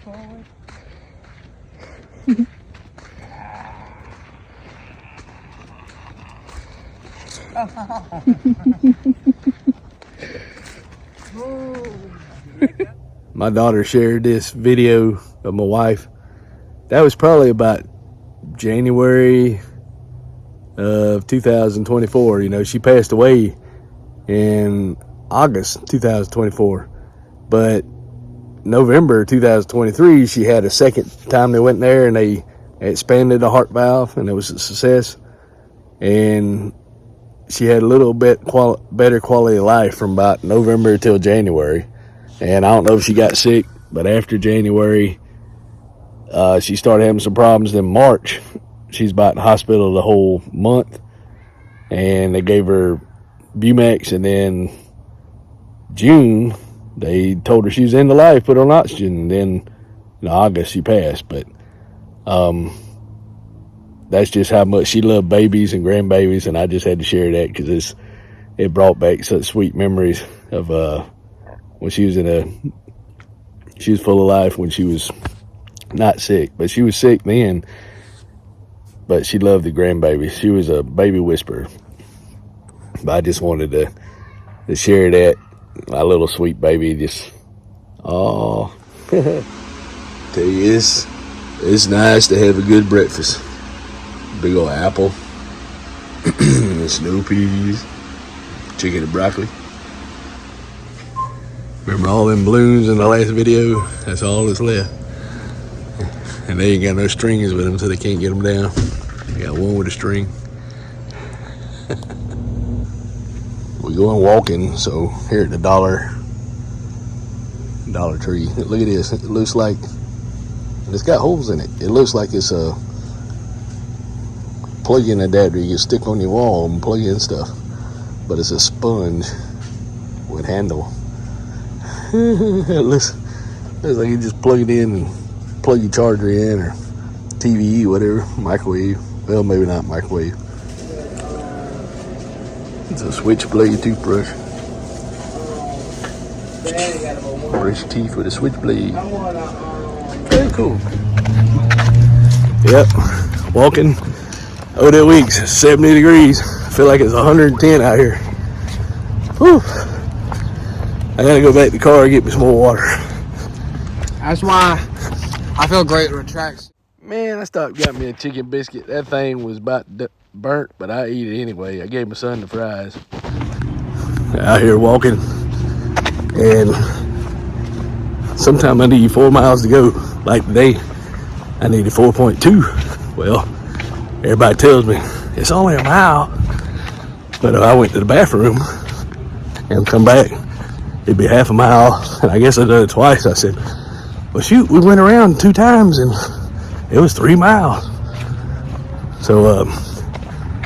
Forward. My daughter shared this video of my wife. That was probably about January of 2024. You know, she passed away in August 2024. But November 2023, she had a second time they went there and they expanded the heart valve and it was a success. And she had a little bit better quality of life from about November till January. And I don't know if she got sick, but after January, she started having some problems in March. She's about in the hospital the whole month. And they gave her Bumax. And then June, they told her she was into life, put her on oxygen. And then in August, she passed. But that's just how much she loved babies and grandbabies. And I just had to share that because it brought back such sweet memories of when she was she was full of life when she was not sick, but she was sick then, but she loved the grandbaby. She was a baby whisperer. But I just wanted to share that. My little sweet baby just, oh, tell you, it's nice to have a good breakfast. Big old apple, snow peas, chicken and broccoli. Remember all them balloons in the last video? That's all that's left. And they ain't got no strings with them, so they can't get them down. They got one with a string. We're going walking, so here at the Dollar Tree. Look at this. It looks like, it's got holes in it. It looks like it's a plug-in adapter you can stick on your wall and plug in stuff. But it's a sponge with handle. It looks like you just plug it in and plug your charger in, or TV, whatever, microwave. Well, maybe not microwave. It's a switchblade toothbrush. Brush your teeth with a switchblade. Very cool. Yep, walking. Odell Weeks, 70 degrees. I feel like it's 110 out here. Whew. I gotta go back to the car and get me some more water. That's why I feel great with tracks. Man, I stopped got me a chicken biscuit. That thing was about burnt, but I eat it anyway. I gave my son the fries. Out here walking, and sometimes I need 4 miles to go. Like today, I needed 4.2. Well, everybody tells me it's only a mile, but if I went to the bathroom and come back, it'd be half a mile. And I guess I did it twice. I said, well, shoot, we went around 2 times and it was 3 miles. So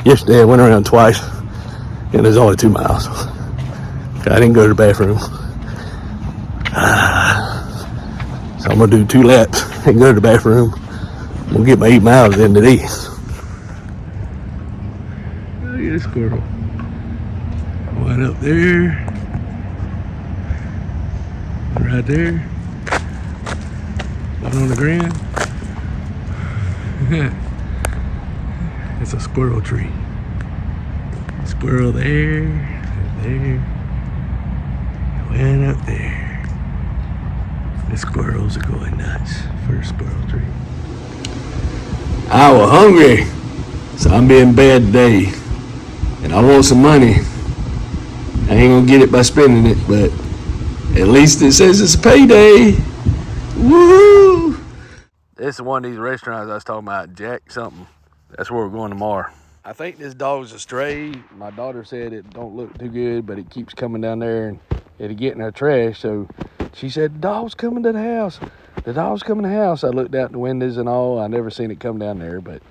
yesterday I went around twice and there's only 2 miles. I didn't go to the bathroom. So I'm gonna do 2 laps and go to the bathroom. I'm gonna get my 8 miles in today. Look at this squirrel. One up there. Right there. One on the ground. It's a squirrel tree. Squirrel there, there, and up there. The squirrels are going nuts for a squirrel tree. I was hungry, so I'm being bad today. And I want some money. I ain't gonna get it by spending it, but at least it says it's a payday. Woo! This is one of these restaurants I was talking about, Jack something. That's where we're going tomorrow. I think this dog's a stray. My daughter said it don't look too good, but it keeps coming down there and it'll get in our trash. So she said, the dog's coming to the house. The dog's coming to the house. I looked out the windows and all. I never seen it come down there, but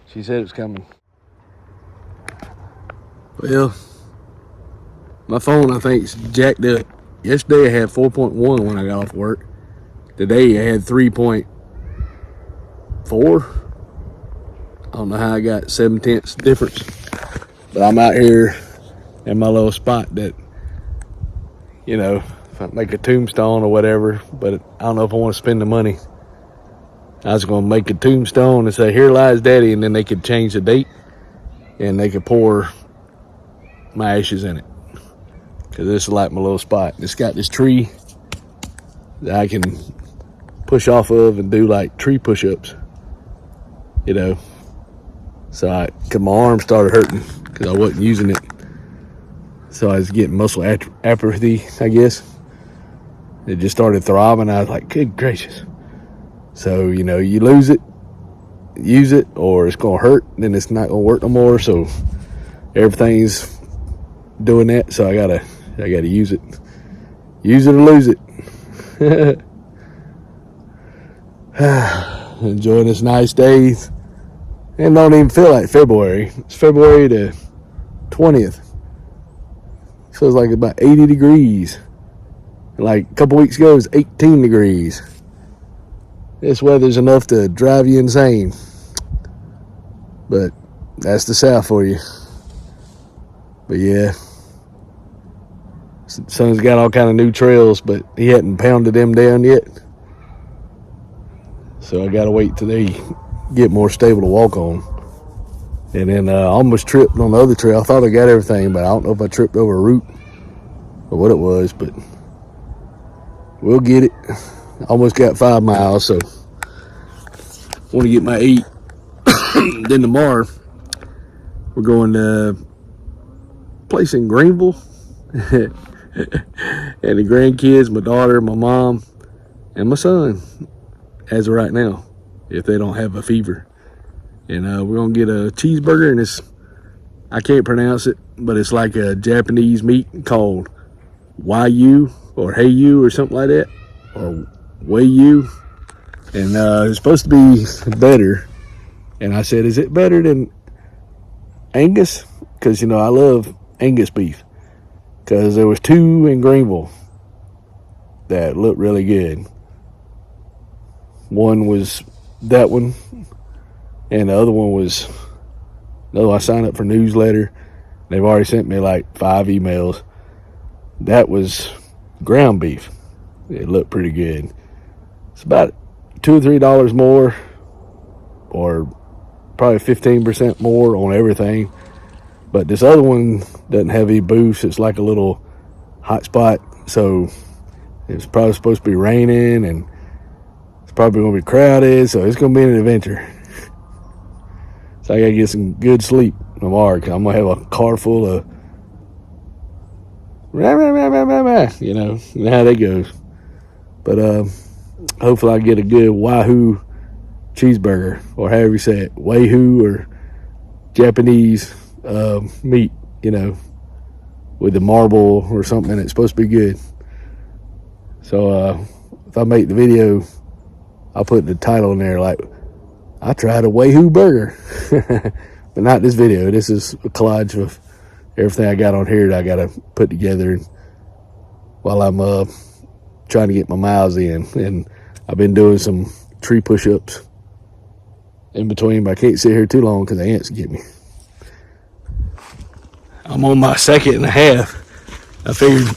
she said it was coming. Well, my phone, I think, is jacked up. Yesterday I had 4.1 when I got off work. Today I had 3.4. I don't know how I got 7/10 difference, But I'm out here in my little spot that, you know, if I make a tombstone or whatever, but I don't know if I want to spend the money. I was going to make a tombstone and say, here lies daddy, and then they could change the date and they could pour my ashes in it. Because this is like my little spot. It's got this tree that I can push off of and do like tree push-ups, you know. So cause my arm started hurting because I wasn't using it. So I was getting muscle atrophy, I guess. It just started throbbing. I was like, good gracious. So, you know, you lose it, use it, or it's going to hurt, then it's not going to work no more. So everything's doing that. So I gotta use it. Use it or lose it. Enjoying this nice day. And don't even feel like February. It's February the 20th. Feels like about 80 degrees. Like a couple weeks ago, it was 18 degrees. This weather's enough to drive you insane. But that's the South for you. But yeah. Son's got all kind of new trails, but he hadn't pounded them down yet. So I gotta wait till they get more stable to walk on. And then I almost tripped on the other trail. I thought I got everything, but I don't know if I tripped over a root or what it was, but we'll get it. Almost got 5 miles, so want to get my 8. Then tomorrow we're going to a place in Greenville. And the grandkids, my daughter, my mom, and my son, as of right now, if they don't have a fever. And we're going to get a cheeseburger, and I can't pronounce it, but it's like a Japanese meat called Wagyu or Heiyu or something like that, or Wagyu. And it's supposed to be better. And I said, is it better than Angus? Because, you know, I love Angus beef. Because there was 2 in Greenville that looked really good. One was that one, and the other one was, no, I signed up for newsletter. They've already sent me like 5 emails. That was ground beef. It looked pretty good. It's about $2 or $3 more, or probably 15% more on everything. But this other one doesn't have any booths. It's like a little hot spot. So it's probably supposed to be raining, and it's probably going to be crowded. So it's going to be an adventure. So I got to get some good sleep tomorrow, because I'm going to have a car full of, you know how that goes. But hopefully I get a good Wahoo cheeseburger, or however you say it, Wahoo, or Japanese meat, you know, with the marble or something. It's supposed to be good. So if I make the video, I'll put the title in there like, I tried a Wahoo burger. But not this video. This is a collage of everything I got on here that I got to put together while I'm trying to get my miles in. And I've been doing some tree push-ups in between, but I can't sit here too long because the ants get me. I'm on my 2nd and a half. I figured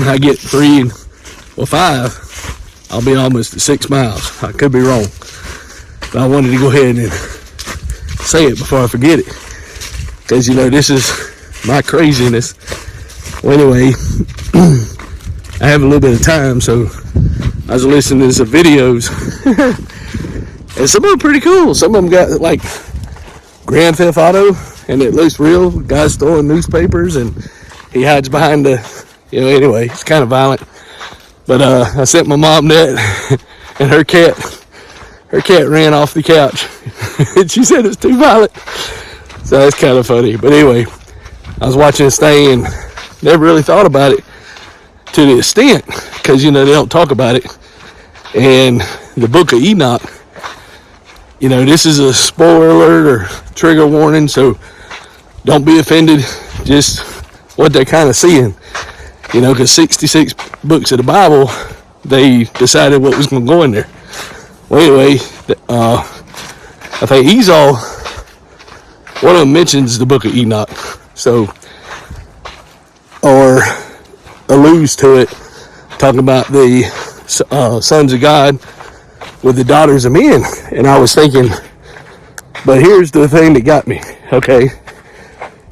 I get 3 and 5, I'll be almost at 6 miles. I could be wrong, but I wanted to go ahead and say it before I forget it, because you know this is my craziness. Well, anyway, I have a little bit of time, so I was listening to some videos, and some of them are pretty cool. Some of them got like Grand Theft Auto, and it looks real. The guy's throwing newspapers, and he hides behind the, you know, anyway, it's kind of violent. But I sent my mom that, and her cat ran off the couch. And she said it's too violent. So that's kind of funny. But anyway, I was watching this thing and never really thought about it to the extent, because, you know, they don't talk about it. And the Book of Enoch, you know, this is a spoiler alert or trigger warning, so don't be offended. Just what they're kind of seeing, you know, because 66 books of the Bible, they decided what was going to go in there. Well, anyway, I think Esau, one of them mentions the Book of Enoch. So, or alludes to it, talking about the sons of God with the daughters of men. And I was thinking, but here's the thing that got me. Okay,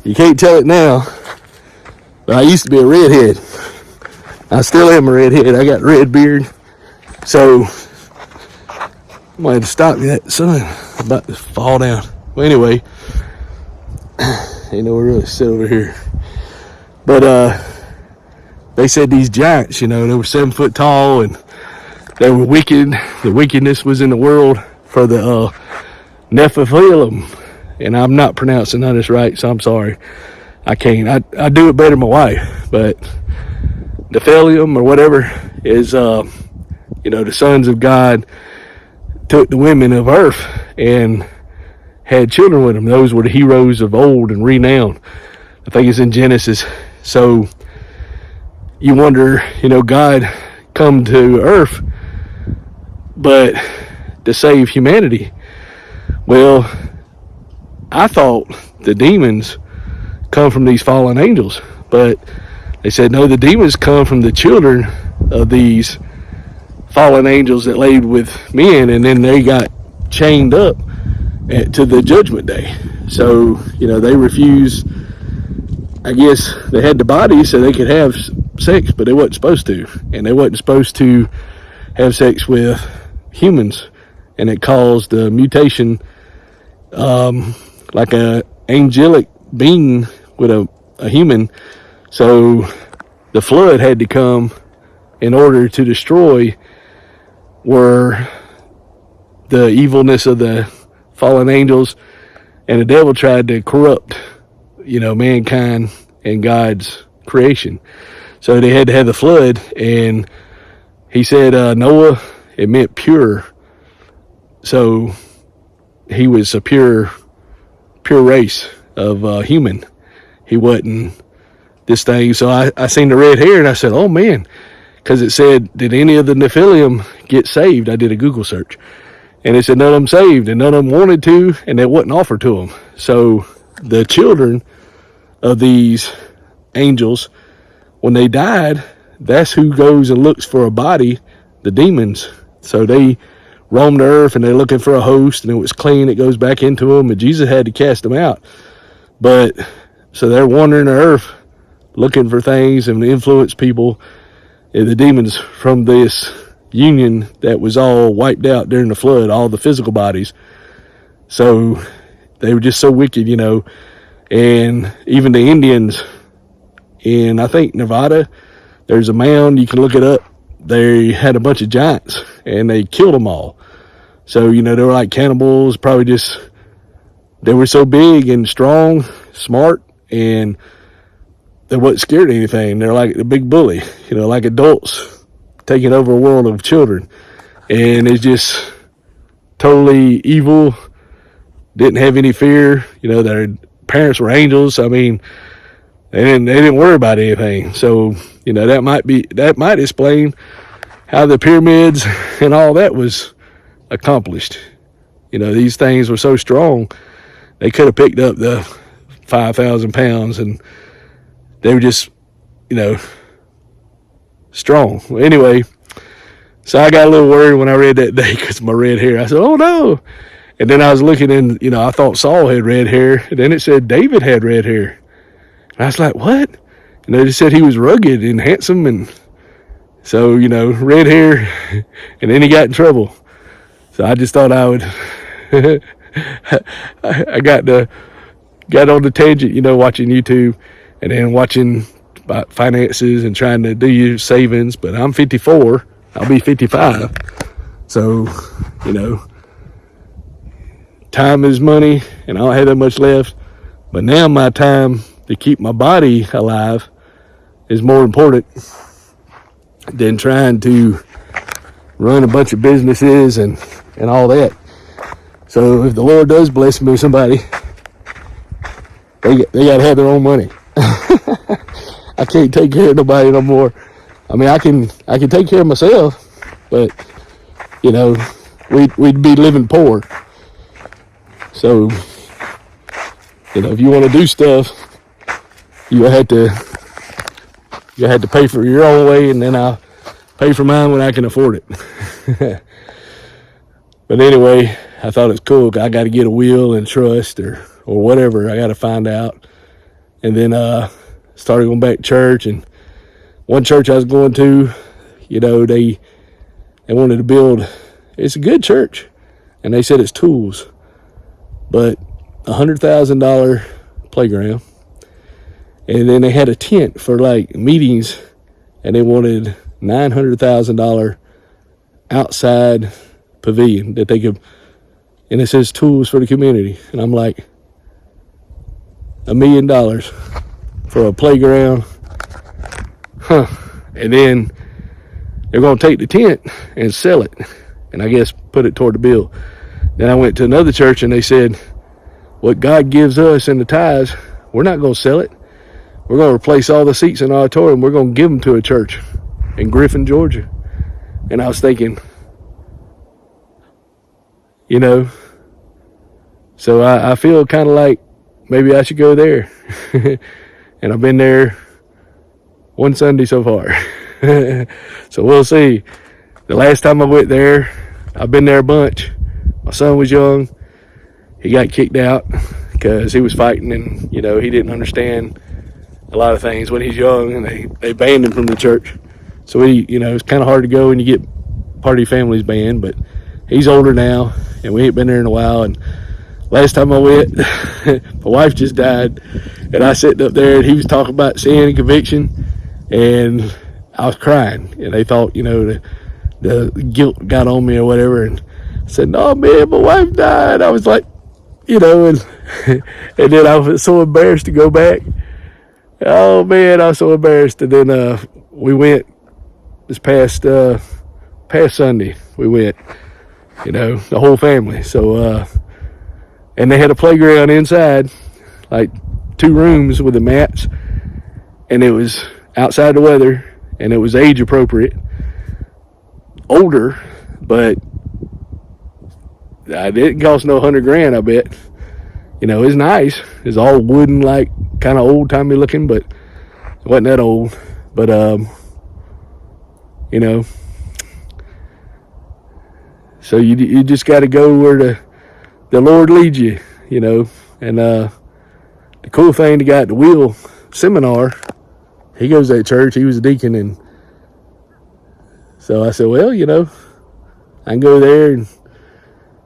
you can't tell it now, but I used to be a redhead. I still am a redhead. I got red beard. So I'm going to have to stop that sun about to fall down. Well, anyway, ain't nowhere really sit over here. But they said these giants, they were 7 foot tall and they were wicked. The wickedness was in the world for the Nephilim. And I'm not pronouncing none of this right, so I'm sorry. I can't. I do it better than my wife. But Nephilim or whatever is, the sons of God took the women of earth and had children with them. Those were the heroes of old and renowned. I think it's in Genesis. So you wonder, God come to earth, but to save humanity. Well, I thought the demons come from these fallen angels, but they said no, the demons come from the children of these fallen angels that laid with men, and then they got chained up to the judgment day. So they refused. I guess they had the body so they could have sex, but they wasn't supposed to, and they wasn't supposed to have sex with humans, and it caused a mutation, like a angelic being with a human. So the flood had to come in order to destroy were the evilness of the fallen angels, and the devil tried to corrupt mankind and God's creation. So they had to have the flood, and he said Noah, it meant pure. So he was a pure race of human. He wasn't this thing. So I seen the red hair and I said, oh man, because it said, did any of the Nephilim get saved? I did a Google search, and it said none of them saved, and none of them wanted to, and it wasn't offered to them. So the children of these angels, when they died, that's who goes and looks for a body, the demons. So they roam the earth and they're looking for a host, and it was clean, it goes back into them, and Jesus had to cast them out. But so they're wandering the earth looking for things and influence people, and the demons from this union that was all wiped out during the flood, all the physical bodies. So they were just so wicked, and even the Indians in, I think, Nevada, there's a mound, you can look it up. They had a bunch of giants and they killed them all. So, they were like cannibals, probably just, they were so big and strong, smart, and they wasn't scared of anything. They're like a big bully, like adults taking over a world of children. And it's just totally evil, didn't have any fear. Their parents were angels. I mean, they didn't worry about anything. So, that might explain how the pyramids and all that was accomplished. These things were so strong, they could have picked up the 5,000 pounds, and they were just, strong. Well, anyway, so I got a little worried when I read that day because of my red hair. I said, oh no. And then I was looking and, I thought Saul had red hair. And then it said David had red hair. And I was like, what? And they just said he was rugged and handsome. And so, red hair. And then he got in trouble. So I just thought I would, I got on the tangent, watching YouTube and then watching about finances and trying to do your savings. But I'm 54. I'll be 55. So, time is money, and I don't have that much left. But now my time to keep my body alive is more important than trying to run a bunch of businesses and all that. So if the Lord does bless me with somebody, they got to have their own money. I can't take care of nobody no more. I mean, I can take care of myself, but we'd be living poor. So if you want to do stuff, You had to pay for your own way, and then I'll pay for mine when I can afford it. But anyway, I thought it's cool. I got to get a will and trust or whatever. I got to find out. And then started going back to church. And one church I was going to, you know, they wanted to build. It's a good church, and they said it's tools, but $100,000 playground. And then they had a tent for like meetings, and they wanted $900,000 outside pavilion that they could, and it says tools for the community. And I'm like, $1 million for a playground? Huh. And then they're going to take the tent and sell it, and I guess put it toward the bill. Then I went to another church, and they said, what God gives us in the tithes, we're not going to sell it. We're going to replace all the seats in the auditorium. We're going to give them to a church in Griffin, Georgia. And I was thinking, you know, so I feel kind of like maybe I should go there. And I've been there one Sunday so far. So we'll see. The last time I went there, I've been there a bunch. My son was young. He got kicked out because he was fighting, and, you know, he didn't understand a lot of things when he's young, and they banned him from the church. So you know, it's kind of hard to go when you get part of your family's banned, but he's older now, and we ain't been there in a while. And last time I went, my wife just died, and I sat up there, and he was talking about sin and conviction, and I was crying, and they thought, you know, the guilt got on me or whatever. And I said, no, man, my wife died. I was like, you know, and then I was so embarrassed to go back. Oh man, I was so embarrassed. And then we went this past Sunday. We went, you know, the whole family. So and they had a playground inside, like 2 rooms with the mats, and it was outside the weather, and it was age appropriate. Older, but it didn't cost no $100,000, I bet. You know, it's nice. It's all wooden, like kind of old timey looking, but it wasn't that old. But you know, so you just got to go where the Lord leads you, you know. And the cool thing, the guy at the wheel seminar, he goes to that church. He was a deacon, and so I said, well, you know, I can go there and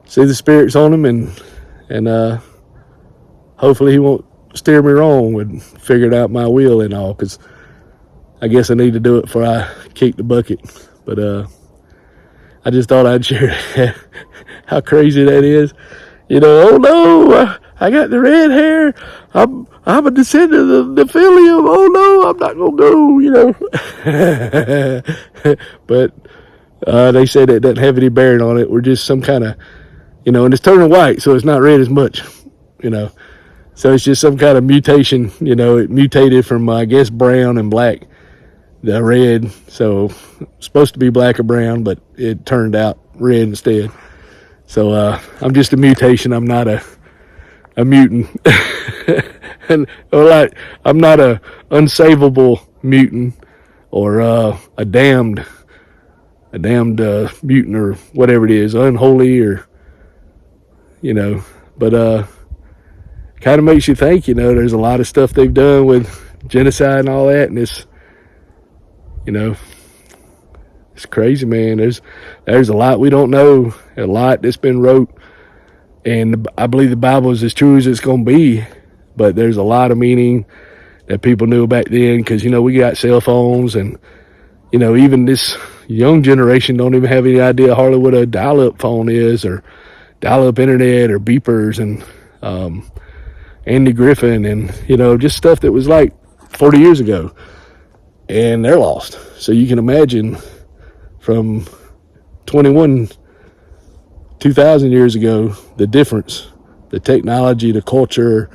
see the spirits on him, and hopefully he won't steer me wrong with figuring out my will and all, because I guess I need to do it before I kick the bucket. But I just thought I'd share how crazy that is. You know, oh no, I got the red hair. I'm a descendant of the Nephilim. Oh no, I'm not gonna go. You know, but they said it doesn't have any bearing on it. We're just some kind of, you know, and it's turning white, so it's not red as much. You know, so it's just some kind of mutation. You know, it mutated from, I guess, brown and black, the red. So it's supposed to be black or brown, but it turned out red instead. So I'm just a mutation. I'm not a mutant. And or like, I'm not a unsavable mutant, or a damned mutant, or whatever it is, unholy, or, you know. But kind of makes you think, you know, there's a lot of stuff they've done with genocide and all that, and it's, you know, it's crazy, man. There's a lot we don't know, a lot that's been wrote, and I believe the Bible is as true as it's going to be, but there's a lot of meaning that people knew back then, because, you know, we got cell phones, and, you know, even this young generation don't even have any idea hardly what a dial-up phone is, or dial-up internet, or beepers, and Andy Griffin, and, you know, just stuff that was like 40 years ago, and they're lost. So you can imagine from 2,000 years ago, the difference, the technology, the culture,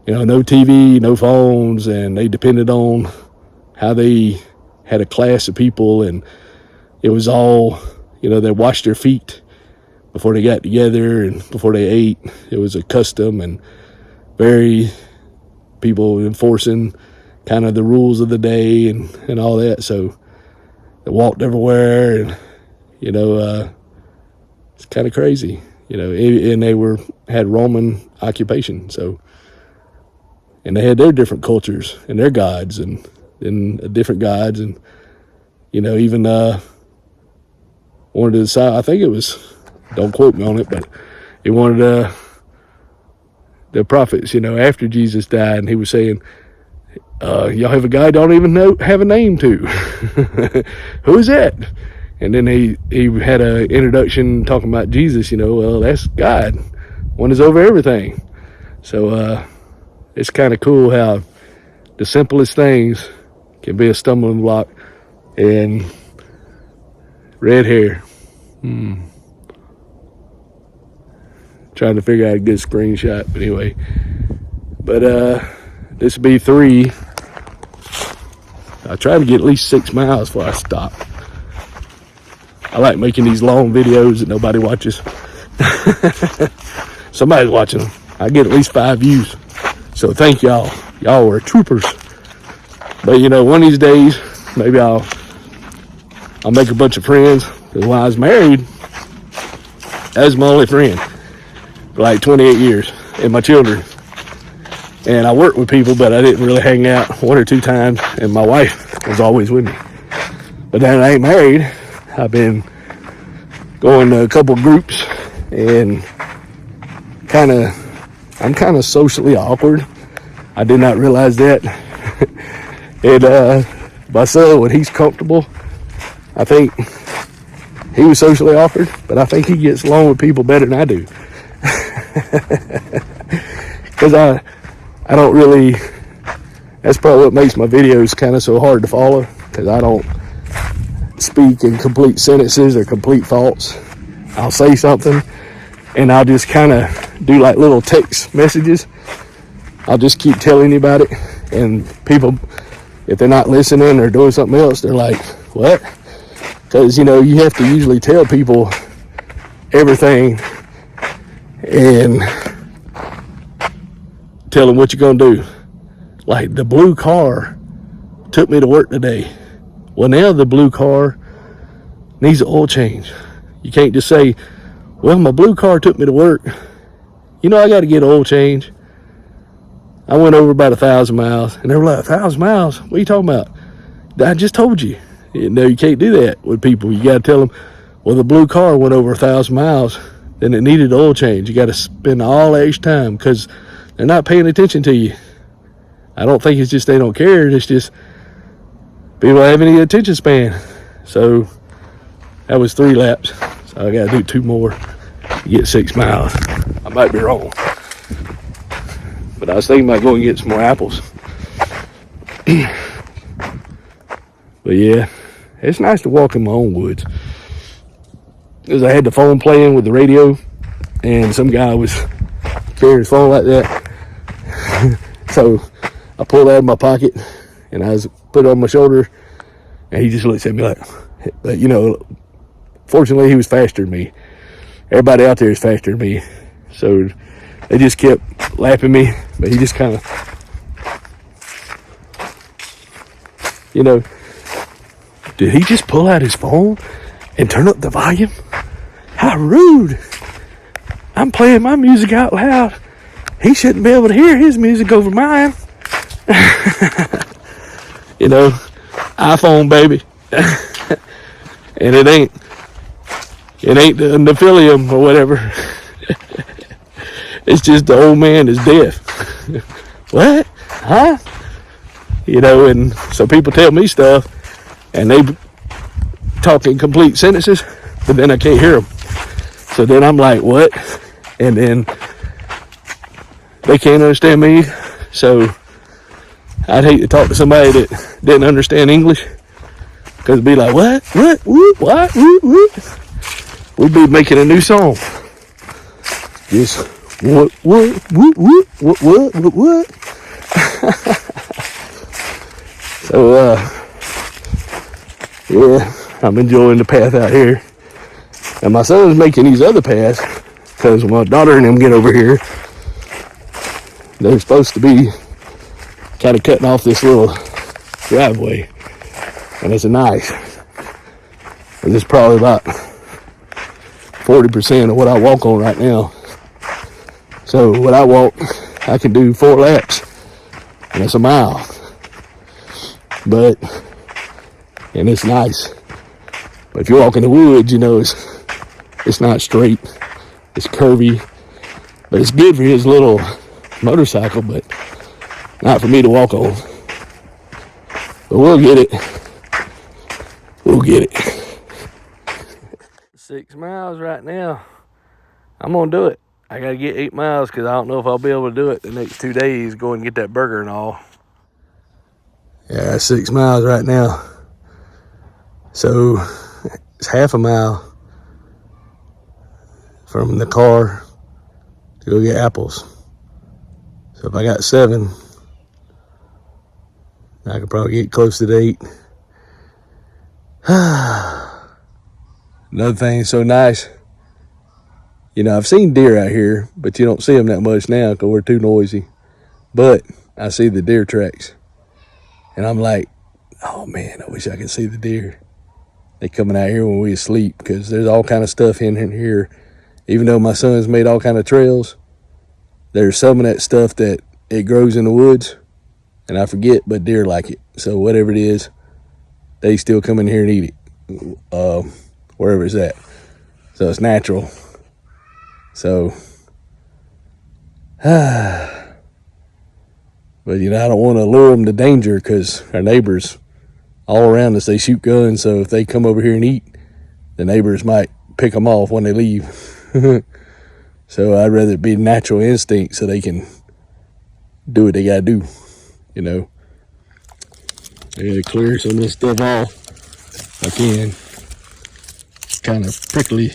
you know, no TV, no phones, and they depended on how they had a class of people, and it was all, you know, they washed their feet before they got together and before they ate. It was a custom, and very people enforcing kind of the rules of the day and all that. So they walked everywhere, and it's kind of crazy, and they had Roman occupation. So, and they had their different cultures and their gods and different gods, and even wanted to decide, I think it was, don't quote me on it, but he wanted the prophets, after Jesus died, and he was saying, y'all have a guy don't even have a name to. Who is that? And then he had an introduction talking about Jesus, well, that's God. One is over everything. So it's kind of cool how the simplest things can be a stumbling block. And red hair. Trying to figure out a good screenshot, but anyway. But this will be 3. I try to get at least 6 miles before I stop. I like making these long videos that nobody watches. Somebody's watching them. I get at least 5 views. So thank y'all. Y'all are troopers. But one of these days, maybe I'll make a bunch of friends. Because when I was married, that was my only friend for like 28 years, and my children. And I worked with people, but I didn't really hang out 1 or 2 times, and my wife was always with me. But now that I ain't married, I've been going to a couple groups, and I'm kind of socially awkward. I did not realize that. And my son, when he's comfortable, I think he was socially awkward, but I think he gets along with people better than I do. Because I don't really, that's probably what makes my videos kind of so hard to follow, because I don't speak in complete sentences or complete thoughts. I'll say something and I'll just kind of do like little text messages. I'll just keep telling you about it, and people, if they're not listening or doing something else, they're like, what? Because you have to usually tell people everything and tell them what you're gonna do. Like, the blue car took me to work today. Well, now the blue car needs an oil change. You can't just say, well, my blue car took me to work. I got to get an oil change. I went over about 1,000 miles, and they were like, 1,000 miles? What are you talking about? I just told you. No, you can't do that with people. You got to tell them, well, the blue car went over 1,000 miles, then it needed an oil change. You got to spend all that extra time because they're not paying attention to you. I don't think it's just they don't care. It's just people don't have any attention span. So that was 3 laps. So I got to do 2 more to get 6 miles. I might be wrong. But I was thinking about going and get some more apples. But yeah, it's nice to walk in my own woods. Because I had the phone playing with the radio, and some guy was carrying his phone like that. So I pulled it out of my pocket, and I put it on my shoulder, and he just looks at me like, but fortunately he was faster than me. Everybody out there is faster than me. So they just kept lapping me, but he just kind of, did he just pull out his phone and turn up the volume? How rude. I'm playing my music out loud. He shouldn't be able to hear his music over mine. iPhone, baby. And it ain't the Nephilim or whatever. It's just the old man is deaf. What? Huh? And so people tell me stuff, and they talk in complete sentences, but then I can't hear them. So then I'm like, what? And then they can't understand me. So I'd hate to talk to somebody that didn't understand English, because it'd be like, what? What? We'd be making a new song. Just what? So yeah, I'm enjoying the path out here. And my son's making these other paths, because when my daughter and them get over here, they're supposed to be kind of cutting off this little driveway, and it's nice. This is probably about 40% of what I walk on right now. So when I walk, I can do 4 laps, and it's a mile. And it's nice. But if you walk in the woods, you know, it's not straight. It's curvy. But it's good for his little motorcycle, but not for me to walk on. But we'll get it. We'll get it. 6 miles right now. I'm going to do it. I got to get 8 miles because I don't know if I'll be able to do it the next 2 days, go and get that burger and all. Yeah, 6 miles right now. So it's half a mile from the car to go get apples. So if I got 7, I could probably get close to 8. Another thing so nice, you know, I've seen deer out here, but you don't see them that much now because we're too noisy. But I see the deer tracks, and I'm like, oh man, I wish I could see the deer. They coming out here when we asleep, because there's all kind of stuff in here. Even though my son's made all kind of trails, there's some of that stuff that it grows in the woods, and I forget, but deer like it. So whatever it is, they still come in here and eat it, wherever it's at. So it's natural. So, but you know, I don't want to lure them to danger, because our neighbors all around us, they shoot guns. So if they come over here and eat, the neighbors might pick them off when they leave. So I'd rather it be natural instinct so they can do what they gotta do, you know. I gotta clear some of this stuff off. I can. It's kind of prickly.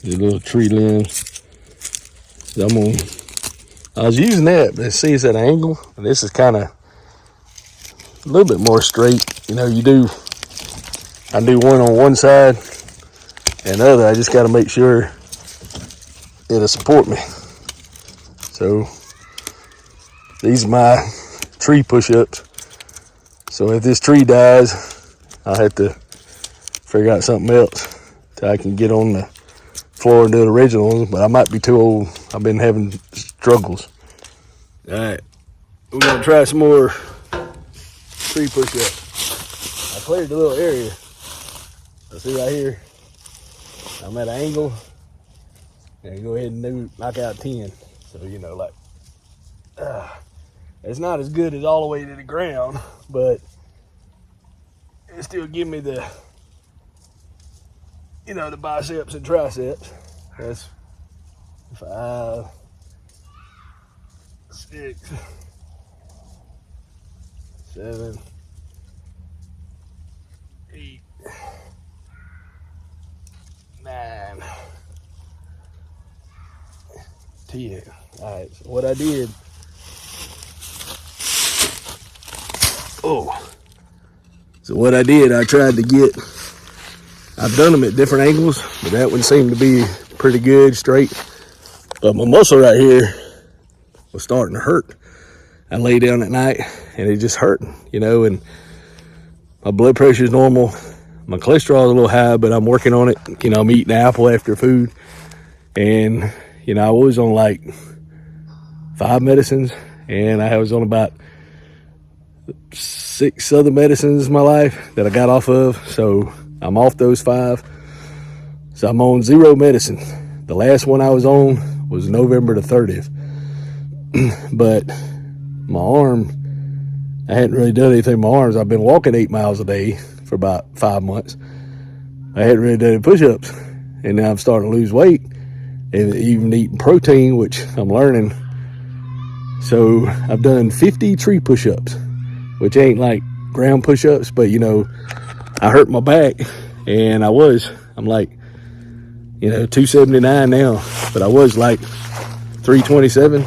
The little tree limbs. So I was using that, but see, it's at an angle, and this is kind of a little bit more straight. You know, I do one on one side, and the other, I just got to make sure it'll support me. So these are my tree push-ups. So if this tree dies, I'll have to figure out something else till I can get on the floor and do the original ones, but I might be too old. I've been having struggles. All right, we're gonna try some more tree push-ups. I cleared the little area. See right here, I'm at an angle, and go ahead and knock out 10. So, you know, like, it's not as good as all the way to the ground, but it still give me the, you know, the biceps and triceps. That's 5, 6, 7, 8, 9, 10. All right, so what I did, I tried to get, I've done them at different angles, but that one seemed to be pretty good, straight. But my muscle right here was starting to hurt. I lay down at night and it just hurt, you know, and my blood pressure is normal. My cholesterol is a little high, but I'm working on it. You know, I'm eating an apple after food. And, you know, I was on like 5 medicines, and I was on about 6 other medicines in my life that I got off of. So I'm off those 5. So I'm on 0 medicine. The last one I was on was November the 30th. But my arm, I hadn't really done anything with my arms. I've been walking 8 miles a day for about 5 months. I hadn't really done any push-ups. And now I'm starting to lose weight and even eating protein, which I'm learning. So I've done 50 tree push-ups, which ain't like ground push-ups, but, you know, I hurt my back, and I'm like, you know, 279 now, but I was like 327.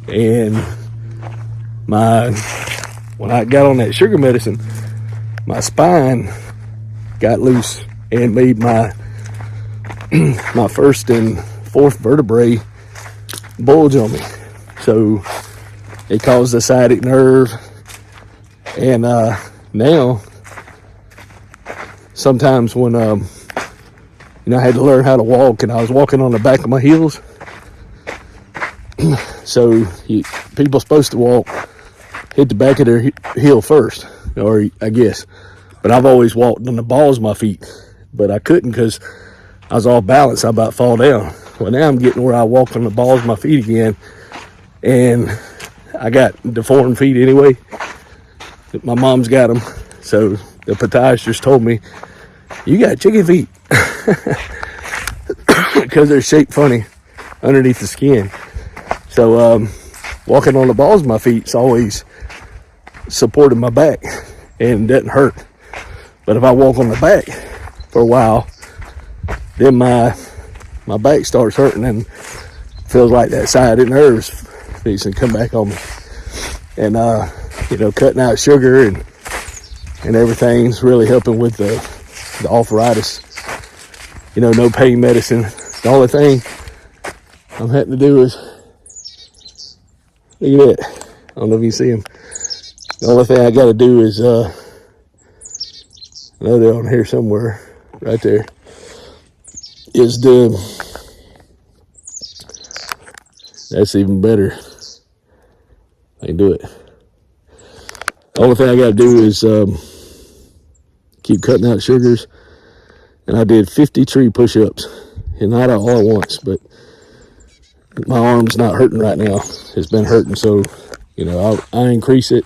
And when I got on that sugar medicine, my spine got loose and made my first and fourth vertebrae bulge on me. So it caused a sciatic nerve. And now, sometimes when I had to learn how to walk, and I was walking on the back of my heels. So people supposed to walk, hit the back of their heel first, or I guess. But I've always walked on the balls of my feet. But I couldn't because I was off balance. I about fall down. Well, now I'm getting where I walk on the balls of my feet again. And I got deformed feet anyway. My mom's got them. So the podiatrist told me, you got chicken feet. Because they're shaped funny underneath the skin. So walking on the balls of my feet's always supported my back and doesn't hurt. But if I walk on the back for a while, then my back starts hurting and feels like that sciatic nerve's fixing to come back on me. And cutting out sugar and everything's really helping with the arthritis. No pain medicine. The only thing I'm having to do is, look at that. I don't know if you see them. The only thing I got to do is, I know they're on here somewhere, right there, is that's even better. I can do it. The only thing I got to do is keep cutting out sugars. And I did 50 tree push-ups. And not all at once, but my arm's not hurting right now. It's been hurting, so, I increase it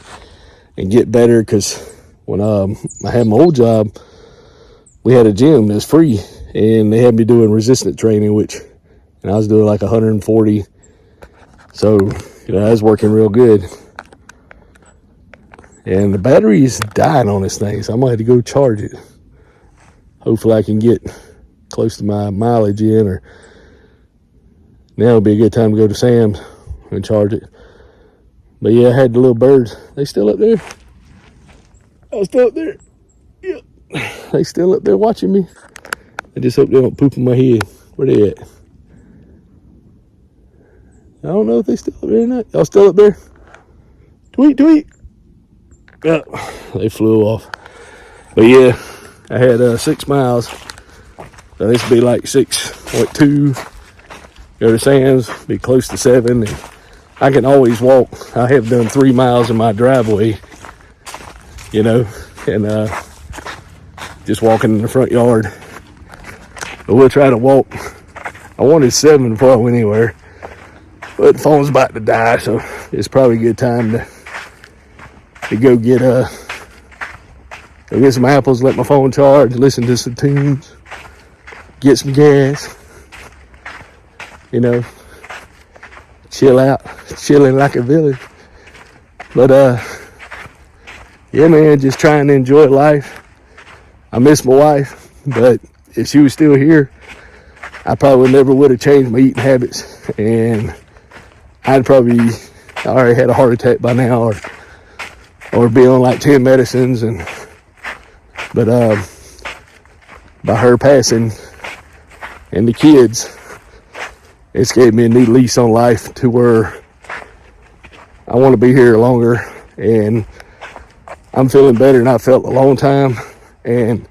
and get better, because when I had my old job, we had a gym that's free, and they had me doing resistance training, and I was doing like 140. So, I was working real good. And the battery is dying on this thing, so I'm going to have to go charge it. Hopefully I can get close to my mileage in, or now would be a good time to go to Sam's and charge it. But yeah, I had the little birds. They still up there? Oh, still up there? Yep. They still up there watching me. I just hope they don't poop in my head. Where they at? I don't know if they still up there or not. Y'all still up there? Tweet, tweet. Oh, they flew off. But yeah, I had 6 miles. So this would be like 6.2. Go to Sam's, be close to 7. And I can always walk. I have done 3 miles in my driveway, and just walking in the front yard. But we'll try to walk. I wanted 7 before I went anywhere, but the phone's about to die, so it's probably a good time to go get some apples, let my phone charge, listen to some tunes, get some gas, chill out, chilling like a village. But yeah, man, just trying to enjoy life. I miss my wife, but if she was still here, I probably never would have changed my eating habits, and I'd probably already had a heart attack by now, or be on like 10 medicines. But by her passing and the kids, it's gave me a new lease on life, to where I want to be here longer, and I'm feeling better than I felt a long time. And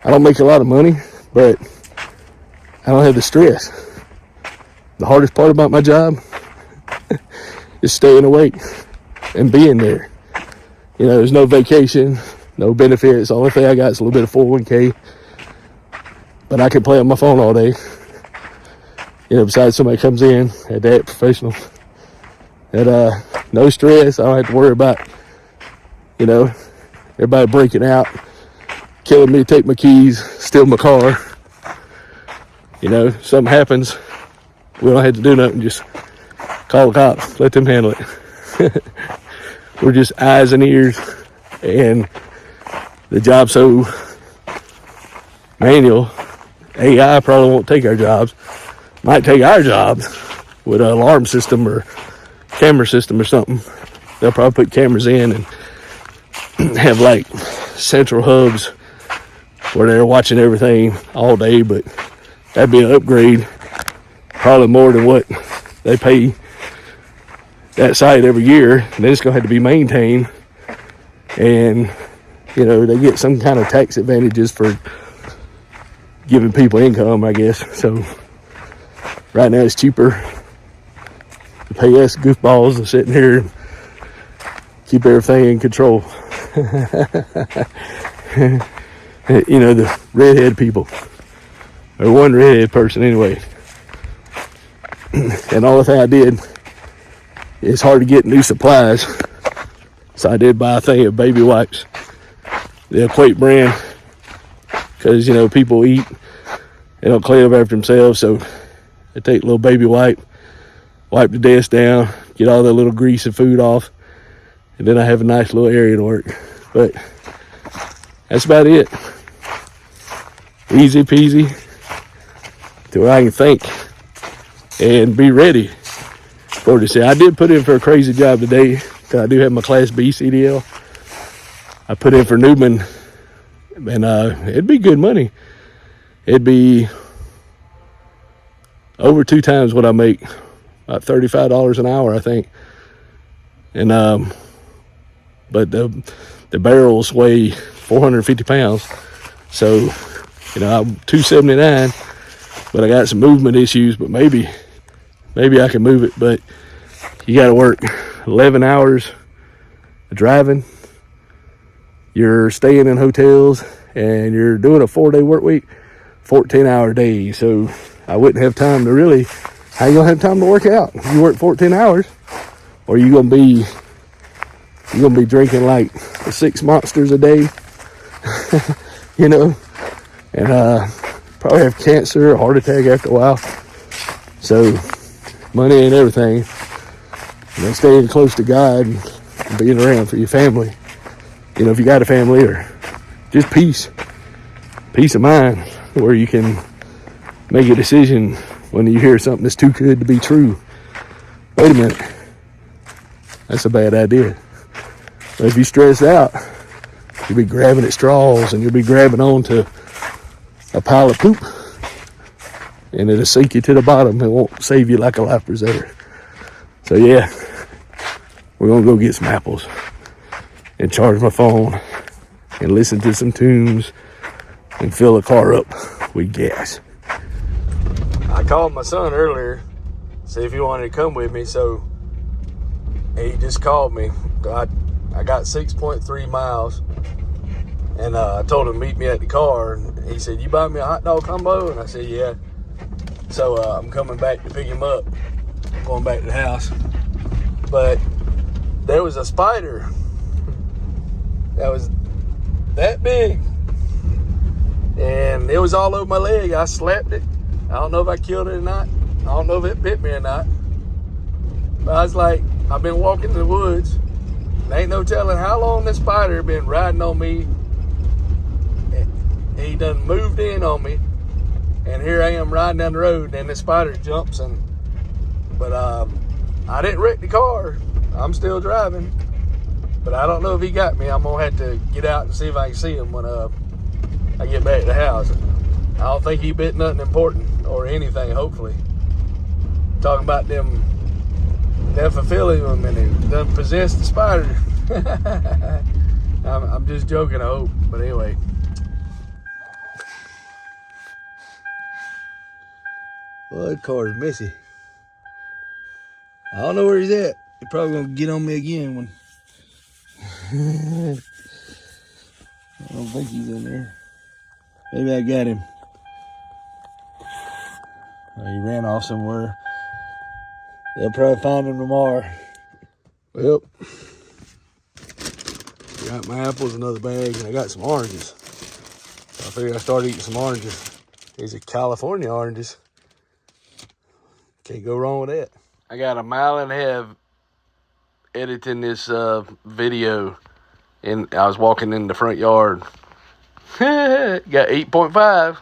I don't make a lot of money, but I don't have the stress. The hardest part about my job is staying awake and being there. There's no vacation, no benefits. The only thing I got is a little bit of 401k, but I can play on my phone all day. Besides somebody comes in, at that professional. And no stress. I don't have to worry about, everybody breaking out, killing me to take my keys, steal my car. Something happens, we don't have to do nothing, just call the cops, let them handle it. We're just eyes and ears, and the job's so manual. AI probably won't take our jobs. Might take our jobs with an alarm system or camera system or something. They'll probably put cameras in and have like central hubs where they're watching everything all day, but that'd be an upgrade, probably more than what they pay that site every year, and then it's gonna have to be maintained. And you know, they get some kind of tax advantages for giving people income, I guess. So right now it's cheaper to pay us goofballs than sitting here and keep everything in control. You know, the redhead people, or one redhead person anyway. And all the thing I did, it's hard to get new supplies, so I did buy a thing of baby wipes, the Equate brand, because you know, people eat, they don't clean up after themselves, so I take a little baby wipe the desk down, get all the little grease and food off, and then I have a nice little area to work. But that's about it. Easy peasy to where I can think and be ready for this. I did put in for a crazy job today, because I do have my Class B CDL. I put in for Newman, and it'd be good money. It'd be over 2 times what I make, about $35 an hour, I think. And but the barrels weigh 450 pounds, so you know, I'm 279, but I got some movement issues. But maybe I can move it. But you got to work 11 hours of driving. You're staying in hotels, and you're doing a 4-day work week, 14-hour days. So I wouldn't have time to really. How you gonna have time to work out? You work 14 hours, or you gonna be drinking like 6 monsters a day, you know, and probably have cancer or heart attack after a while. So money ain't everything. You know, staying close to God and being around for your family. You know, if you got a family, or just peace of mind, where you can make a decision when you hear something that's too good to be true. Wait a minute, that's a bad idea. But if you stress out, you'll be grabbing at straws, and you'll be grabbing onto a pile of poop, and it'll sink you to the bottom. It won't save you like a life preserver. So yeah, we're gonna go get some apples and charge my phone and listen to some tunes and fill the car up with gas. I called my son earlier, see if he wanted to come with me, so he just called me. I got 6.3 miles, and I told him to meet me at the car, and he said, "You buy me a hot dog combo?" And I said, "Yeah." So I'm coming back to pick him up, going back to the house. But there was a spider that was that big, and it was all over my leg. I slapped it. I don't know if I killed it or not. I don't know if it bit me or not. But I was like, I've been walking in the woods. There ain't no telling how long this spider been riding on me. He done moved in on me, and here I am riding down the road, and this spider jumps. But I didn't wreck the car. I'm still driving, but I don't know if he got me. I'm gonna have to get out and see if I can see him when I get back to the house. I don't think he bit nothing important or anything, hopefully. Talking about them fulfilling them, and they done possessed the spider. I'm just joking, I hope. But anyway. Well, that car is messy. I don't know where he's at. He's probably gonna get on me again when I don't think he's in there. Maybe I got him. He ran off somewhere. They'll probably find him tomorrow. Well, got my apples, another bag, and I got some oranges. So I figured I'd start eating some oranges. These are California oranges. Can't go wrong with that. I got a mile and a half editing this video, and I was walking in the front yard. Got 8.5.